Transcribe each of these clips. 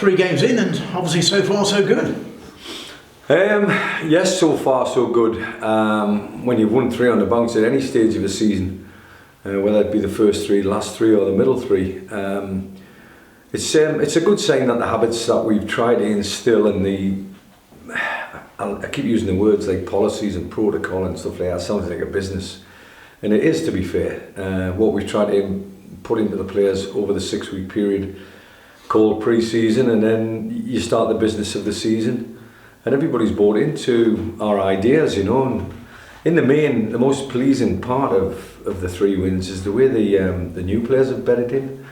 3 games in, and obviously so far so good. Yes, so far so good. When you've won 3 on the bounce at any stage of a season, whether it be the first 3, last 3 or the middle 3, it's a good sign that the habits that we've tried to instill in I keep using the words like policies and protocol and stuff like that, sounds like a business, and it is, to be fair. What we've tried to put into the players over the 6-week period called pre-season, and then you start the business of the season, and everybody's bought into our ideas, you know. And in the main, the most pleasing part of the 3 wins is the way the new players have bedded in,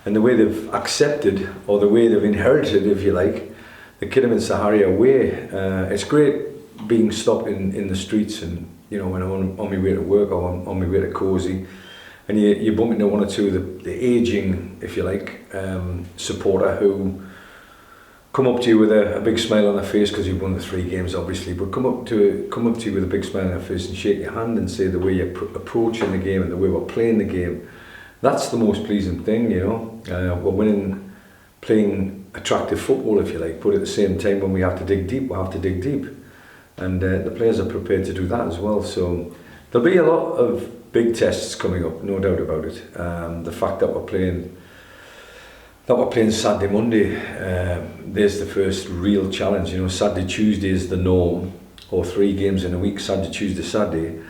and the way they've accepted, or the way they've inherited, if you like, the Kidderminster Harrier way. It's great being stopped in the streets, and you know, when I'm on my way to work or on my way to Cozy, and you bump into 1 or 2 of the ageing, if you like, supporter who come up to you with a big smile on their face because you've won the 3 games, obviously, but come up to you with a big smile on their face and shake your hand and say the way you're approaching the game and the way we're playing the game. That's the most pleasing thing, you know. We're winning, playing attractive football, if you like, but at the same time, when we have to dig deep, we have to dig deep, and the players are prepared to do that as well. So there'll be a lot of big tests coming up, no doubt about it. The fact that we're playing Saturday, Monday, there's the first real challenge. You know, Saturday, Tuesday is the norm, or 3 games in a week, Saturday, Tuesday, Saturday.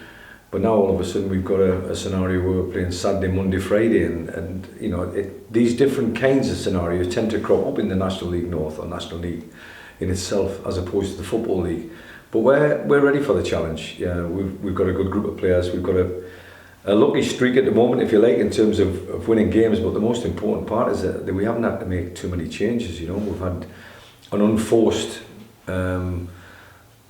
But now all of a sudden we've got a scenario where we're playing Saturday, Monday, Friday, and you know, these different kinds of scenarios tend to crop up in the National League North or National League in itself, as opposed to the Football League. But we're ready for the challenge. Yeah, we've got a good group of players. We've got a lucky streak at the moment, if you like, in terms of winning games. But the most important part is that we haven't had to make too many changes. You know, we've had an unforced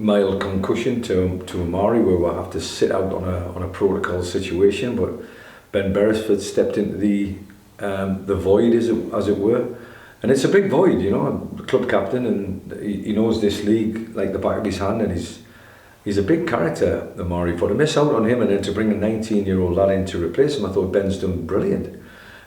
mild concussion to Amari, where we'll have to sit out on a protocol situation, but Ben Beresford stepped into the void, as it were, and it's a big void, you know. The club captain, and he knows this league like the back of his hand, and he's a big character, Amari. For to miss out on him and then to bring a 19-year-old lad in to replace him, I thought Ben's done brilliant.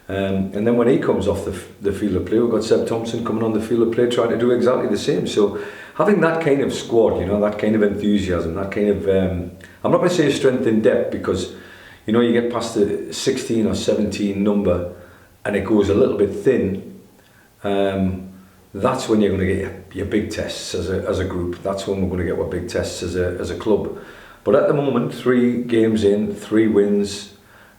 And then when he comes off the field of play, we've got Seb Thompson coming on the field of play trying to do exactly the same. So having that kind of squad, you know, that kind of enthusiasm, that kind of, I'm not going to say strength in depth, because, you know, you get past the 16 or 17 number and it goes a little bit thin, that's when you're going to get your big tests as a group. That's when we're going to get our big tests as a club. But at the moment, 3 games in, 3 wins.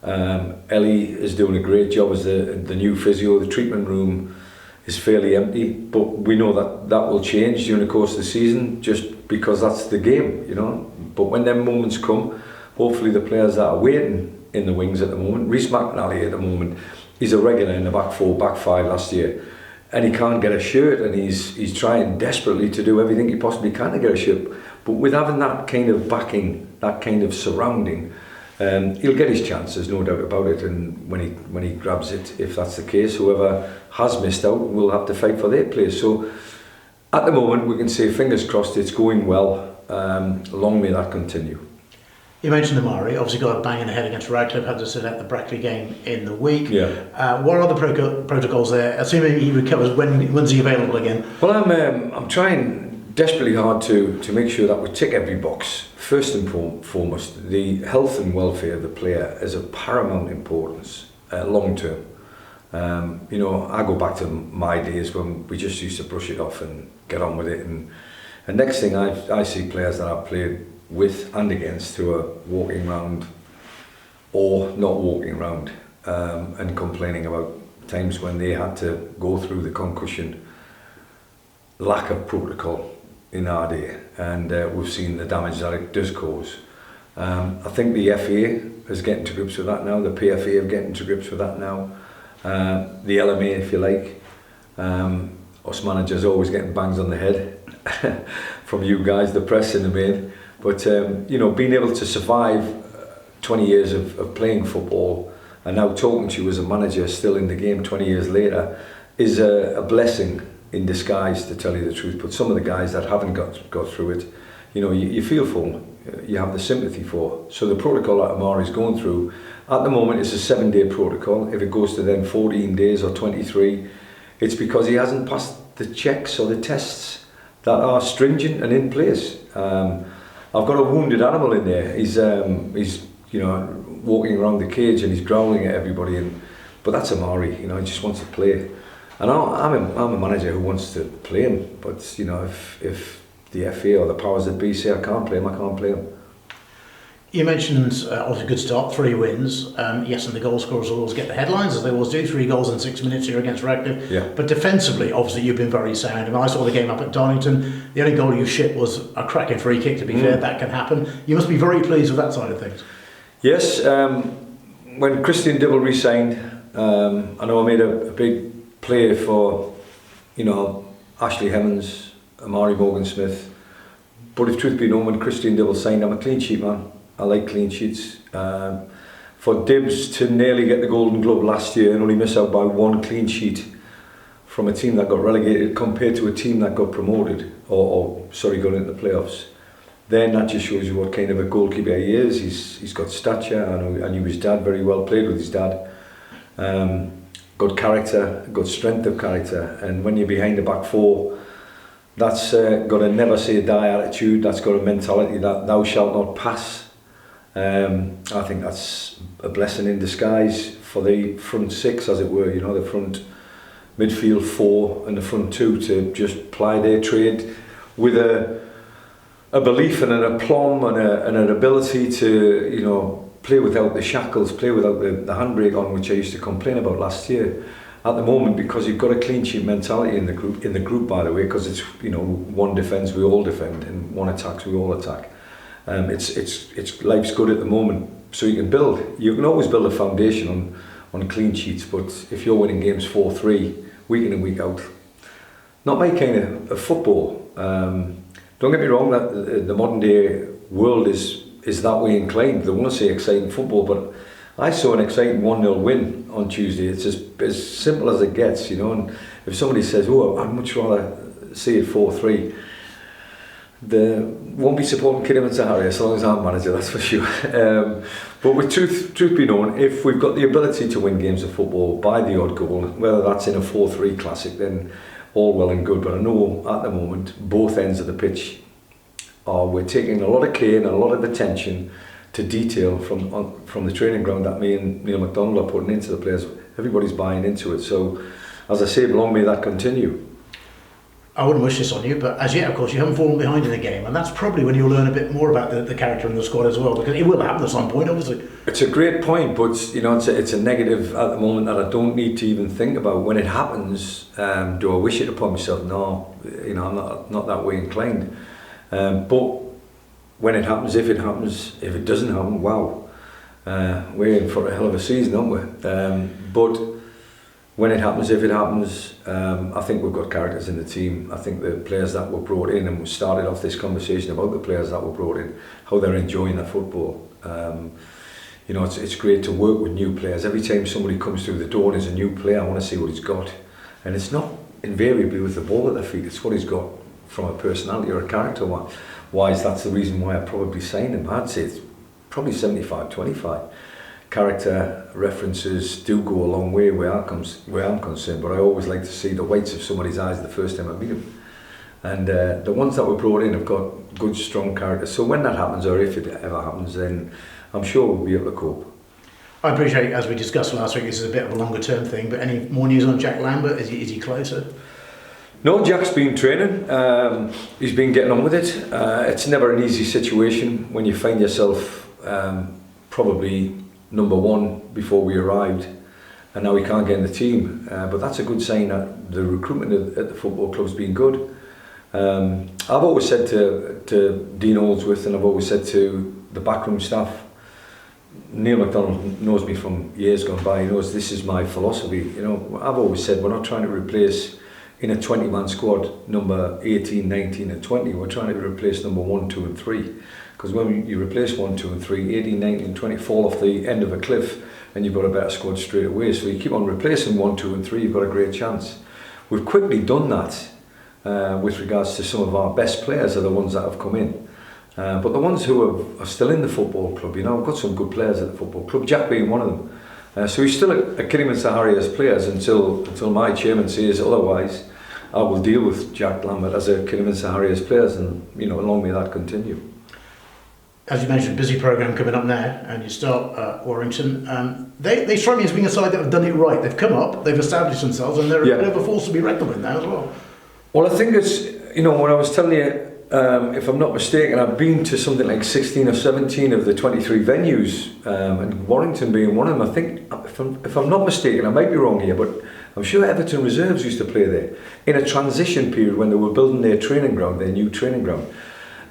Ellie is doing a great job as the new physio. The treatment room is fairly empty, but we know that will change during the course of the season, just because that's the game, you know. But when them moments come, hopefully the players that are waiting in the wings at the moment, Rhys McNally at the moment, he's a regular in the back 4, back 5 last year, and he can't get a shirt, and he's trying desperately to do everything he possibly can to get a shirt. But with having that kind of backing, that kind of surrounding, he'll get his chances, no doubt about it. And when he grabs it, if that's the case, whoever has missed out will have to fight for their place. So at the moment, we can say, fingers crossed, it's going well. Long may that continue. You mentioned Amari, obviously got a bang in the head against Radcliffe, had to sit out the Brackley game in the week. Yeah. What are the protocols there? Assuming he recovers, when's he available again? Well, I'm trying desperately hard to make sure that we tick every box. First and foremost, the health and welfare of the player is of paramount importance, long term. You know, I go back to my days when we just used to brush it off and get on with it, and next thing I see players that I've played with and against who are walking around or not walking around and complaining about times when they had to go through the concussion, lack of protocol in our day, and we've seen the damage that it does cause. I think the FA is getting to grips with that now, the PFA are getting to grips with that now, the LMA, if you like. Us managers always getting bangs on the head from you guys, the press in the main, but you know, being able to survive 20 years of playing football and now talking to you as a manager still in the game 20 years later is a blessing in disguise, to tell you the truth. But some of the guys that haven't got through it, you know, you feel for them, you have the sympathy for. So the protocol that Amari's going through at the moment is a 7-day protocol. If it goes to then 14 days or 23, it's because he hasn't passed the checks or the tests that are stringent and in place. I've got a wounded animal in there. He's walking around the cage and he's growling at everybody. But that's Amari. He just wants to play. And I'm a manager who wants to play him. But if the FA or the powers that be say I can't play him, I can't play him. You mentioned obviously a good start, 3 wins. Yes, and the goal scorers will always get the headlines, as they always do. 3 goals in 6 minutes here against Radcliffe. Yeah. But defensively, obviously, you've been very sound. And I saw the game up at Darlington. The only goal you shipped was a cracking free kick, to be fair. That can happen. You must be very pleased with that side of things. Yes. When Christian Dibble re-signed, I know I made a big play for, Ashley Hemmons, Amari Morgan-Smith. But if truth be known, when Christian Dibble signed, I'm a clean sheet man. I like clean sheets. For Dibs to nearly get the Golden Glove last year and only miss out by 1 clean sheet from a team that got relegated compared to a team that got promoted or got into the playoffs, then that just shows you what kind of a goalkeeper he is. He's got stature. I knew his dad very well, played with his dad. Good character, good strength of character. And when you're behind the back 4, that's got a never say die attitude. That's got a mentality that thou shalt not pass. I think that's a blessing in disguise for the front 6, as it were, the front midfield 4 and the front 2 to just ply their trade with a belief and an aplomb and an ability to, play without the shackles, play without the handbrake on, which I used to complain about last year. At the moment, because you've got a clean sheet mentality in the group, by the way, because it's, one defence we all defend and 1 attacks we all attack. It's life's good at the moment, so you can build. You can always build a foundation on clean sheets, but if you're winning games 4-3 week in and week out, not my kind of football. Don't get me wrong, that the modern day world is that way inclined. They want to say exciting football, but I saw an exciting 1-0 win on Tuesday. It's as simple as it gets, And if somebody says, "Oh, I'd much rather see it 4-3," they won't be supporting Kidderminster to Harriers as long as I'm manager, that's for sure. But with truth be known, if we've got the ability to win games of football by the odd goal, whether that's in a 4-3 classic, then all well and good. But I know at the moment, both ends of the pitch we're taking a lot of care and a lot of attention to detail from the training ground that me and Neil MacDonald are putting into the players. Everybody's buying into it. So, as I say, long may that continue. I wouldn't wish this on you, but as yet, of course, you haven't fallen behind in the game, and that's probably when you'll learn a bit more about the character in the squad as well, because it will happen at some point, obviously. It's a great point, but it's a negative at the moment that I don't need to even think about. When it happens, do I wish it upon myself? No, I'm not that way inclined. But when it happens, if it doesn't happen, wow, we're in for a hell of a season, aren't we? But when it happens, if it happens, I think we've got characters in the team. I think the players that were brought in, and we started off this conversation about the players that were brought in, how they're enjoying their football. It's great to work with new players. Every time somebody comes through the door and is a new player, I want to see what he's got. And it's not invariably with the ball at their feet, it's what he's got from a personality or a character wise. That's the reason why I probably signed him. I'd say it's probably 75-25. Character references do go a long way where I'm concerned, but I always like to see the whites of somebody's eyes the first time I meet them. And the ones that were brought in have got good, strong character. So when that happens, or if it ever happens, then I'm sure we'll be able to cope. I appreciate, as we discussed last week, this is a bit of a longer term thing, but any more news on Jack Lambert? Is he closer? No, Jack's been training. He's been getting on with it. It's never an easy situation when you find yourself probably number 1 before we arrived, and now we can't get in the team. But that's a good sign that the recruitment at the football club's been good. I've always said to Dean Oldsworth, and I've always said to the backroom staff, Neil MacDonald knows me from years gone by. He knows this is my philosophy. I've always said we're not trying to replace in a 20-man squad number 18, 19 and 20. We're trying to replace number 1, 2 and 3. Because when you replace 1, 2 and 3, 18, 19 and 20 fall off the end of a cliff and you've got a better squad straight away. So you keep on replacing 1, 2 and 3, you've got a great chance. We've quickly done that with regards to some of our best players are the ones that have come in. But the ones who are still in the football club, we've got some good players at the football club, Jack being one of them. So he's still a Kidderminster Harriers players until my chairman says otherwise. I will deal with Jack Lambert as a Kidderminster Harriers players, and long may that continue. As you mentioned, busy programme coming up now, and you start at Warrington. They strike me as being a side that have done it right. They've come up, they've established themselves, and they're a bit of a force to be reckoned with now as well. Well, I think it's, when I was telling you, if I'm not mistaken, I've been to something like 16 or 17 of the 23 venues, and Warrington being one of them. I think, if I'm not mistaken, I might be wrong here, but I'm sure Everton Reserves used to play there in a transition period when they were building their training ground, their new training ground.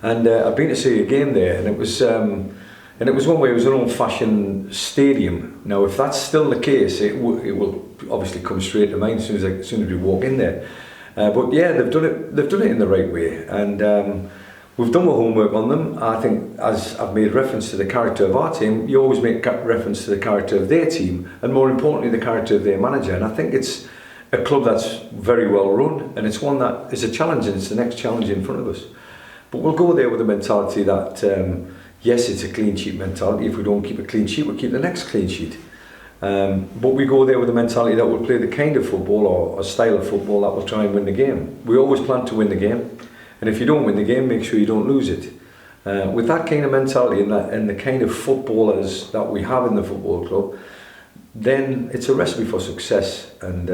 And I've been to see a game there, and it was one where it was an old-fashioned stadium. Now, if that's still the case, it will obviously come straight to mind as soon as we walk in there. But yeah, they've done it in the right way, and we've done our homework on them. I think, as I've made reference to the character of our team, you always make reference to the character of their team, and more importantly, the character of their manager. And I think it's a club that's very well run, and it's one that is a challenge, and it's the next challenge in front of us. But we'll go there with the mentality that, yes, it's a clean sheet mentality. If we don't keep a clean sheet, we'll keep the next clean sheet. But we go there with the mentality that we'll play the kind of football or a style of football that will try and win the game. We always plan to win the game. And if you don't win the game, make sure you don't lose it. With that kind of mentality and the kind of footballers that we have in the football club, then it's a recipe for success. And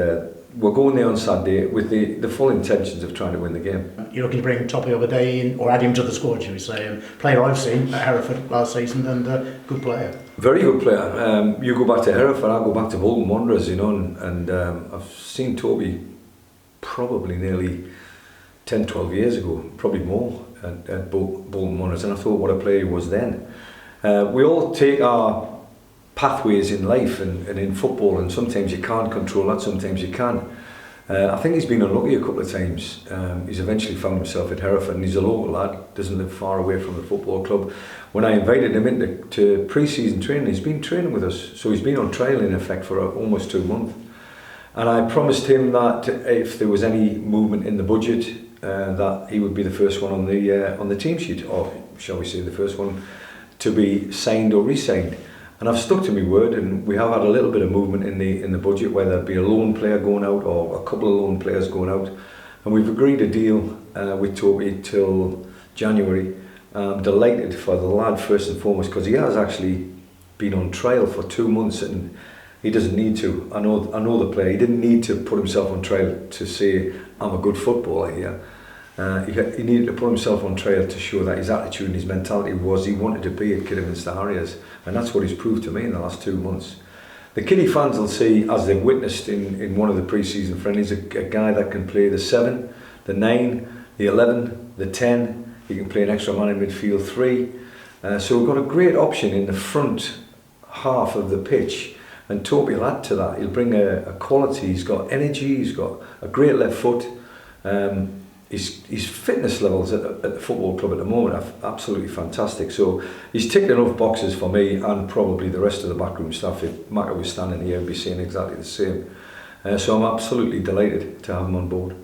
we're going there on Saturday with the full intentions of trying to win the game. You're looking to bring Toppy Obadei in, or add him to the squad, shall we say? Player I've seen at Hereford last season, and good player. Very good player. You go back to Hereford, I go back to Bolton Wanderers, and I've seen Toby probably nearly 10, 12 years ago, probably more, at Bolton Wanderers, and I thought what a player he was then. We all take our pathways in life and in football, and sometimes you can't control that, sometimes you can. I think he's been unlucky a couple of times. He's eventually found himself at Hereford, and he's a local lad, doesn't live far away from the football club. When I invited him into pre-season training, he's been training with us, so he's been on trial in effect for almost 2 months. And I promised him that if there was any movement in the budget, that he would be the first one on the team sheet, or shall we say the first one to be signed or re-signed. And I've stuck to my word, and we have had a little bit of movement in the budget, whether it be a loan player going out or a couple of loan players going out. And we've agreed a deal with Toby till January. I'm delighted for the lad first and foremost, because he has actually been on trial for 2 months, and he doesn't need to. I know the player. He didn't need to put himself on trial to say, I'm a good footballer here. He needed to put himself on trial to show that his attitude and his mentality was he wanted to be at Kidderminster Harriers, and that's what he's proved to me in the last 2 months. The Kiddie fans will see, as they've witnessed in one of the pre-season friendlies, a guy that can play the 7, the 9, the 11, the 10. He can play an extra man in midfield 3. So we've got a great option in the front half of the pitch, and Toby will add to that. He'll bring a quality. He's got energy. He's got a great left foot. His fitness levels at the football club at the moment are absolutely fantastic. So he's ticked enough boxes for me, and probably the rest of the backroom staff. If Macca was standing here, he'd be saying exactly the same. So I'm absolutely delighted to have him on board.